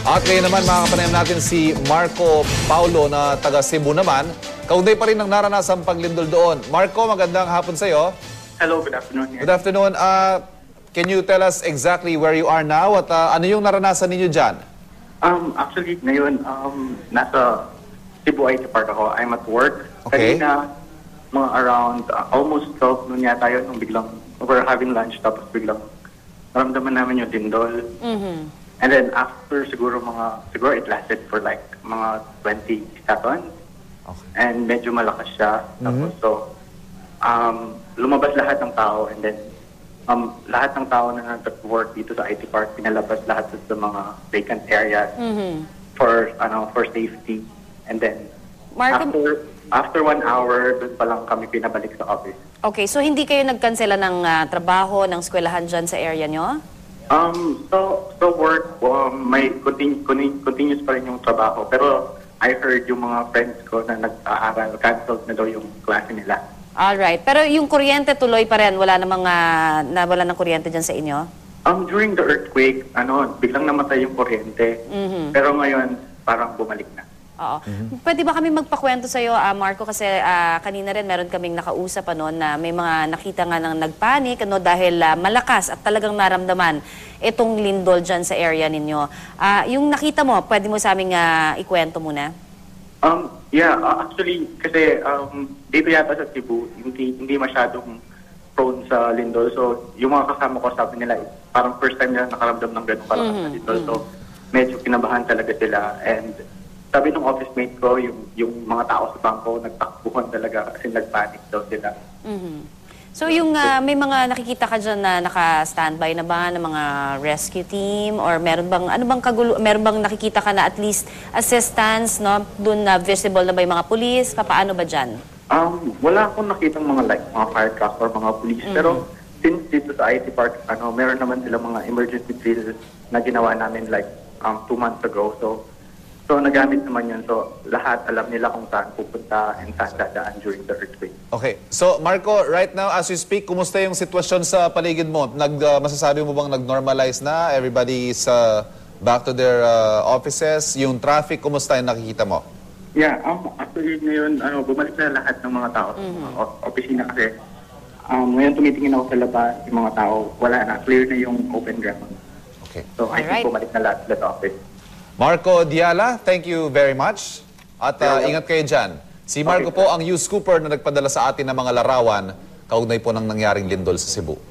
At ngayon naman makakapanayam natin si Marco Paulo na taga Cebu naman. Kaugnay pa rin ng naranasang paglindol doon. Marco, magandang hapon sa iyo. Hello, good afternoon. Good afternoon. Can you tell us exactly where you are now at ano yung naranasan ninyo dyan? Actually, ngayon, nasa Cebu IT Park ako. I'm at work. Okay. Kanina, mga around almost 12 noon yata yun, nung biglang, we're having lunch, tapos biglang naramdaman namin yung tindol. And then after siguro it lasted for like mga 20 seconds. Okay. And medyo malakas siya. Tapos lumabas lahat ng tao, and then lahat ng tao na nag-work dito sa IT Park, pinalabas lahat sa mga vacant areas for safety. And then after 1 hour, doon pa lang kami pinabalik sa office. Okay, so hindi kayo nagkansela ng trabaho, ng eskwelahan dyan sa area nyo? So work, may continuous pa rin yung trabaho. Pero I heard yung mga friends ko na nag-aaral, canceled na daw yung klase nila. Alright, pero yung kuryente tuloy pa rin, wala nawala ng kuryente dyan sa inyo? During the earthquake, biglang namatay yung kuryente. Pero ngayon, parang bumalik na. Oo. Pwede ba kami magpakwento sa'yo, Marco, kasi kanina rin meron kaming nakausap na may mga nakita nga ng nagpanik dahil malakas at talagang naramdaman itong lindol dyan sa area ninyo. Yung nakita mo, pwede mo sa aming ikwento muna? Actually, kasi dito yata sa Cebu, hindi masyadong prone sa lindol. So, yung mga kasama ko, sabi nila, parang first time nila nakaramdam ng ganun kalakas na lindol. So, medyo kinabahan talaga sila. And sabi ng office mate ko, yung mga tao sa bangko, nagtakbuhan talaga kasi nagpanic daw sila. So yung may mga nakikita ka dyan na naka-standby na ba ng mga rescue team or meron bang nakikita ka na at least assistance, no? Doon na visible na ba yung mga police? Paano ba dyan? Wala akong nakitang mga fire truck or mga police. Pero since dito sa IT Park, meron naman silang mga emergency drills na ginawa namin 2 months ago. So nagamit naman yun. So lahat alam nila kung saan pupunta and saan dadaan during the earthquake. Okay. So Marco, right now as we speak, kumusta yung sitwasyon sa paligid mo? Masasabi mo bang nag-normalize na? Everybody is back to their offices? Yung traffic, kumusta yung nakikita mo? Yeah, actually ngayon, bumalik na lahat ng mga tao sa opisina kasi ngayon tumitingin ako sa labas, yung mga tao, wala na, clear na yung open ground. Okay. So I think bumalik na lahat sa office. Marco Diala, thank you very much. At ingat kayo dyan. Si Marco po ang news scooper na nagpadala sa atin ng mga larawan kaugnay po ng nangyaring lindol sa Cebu.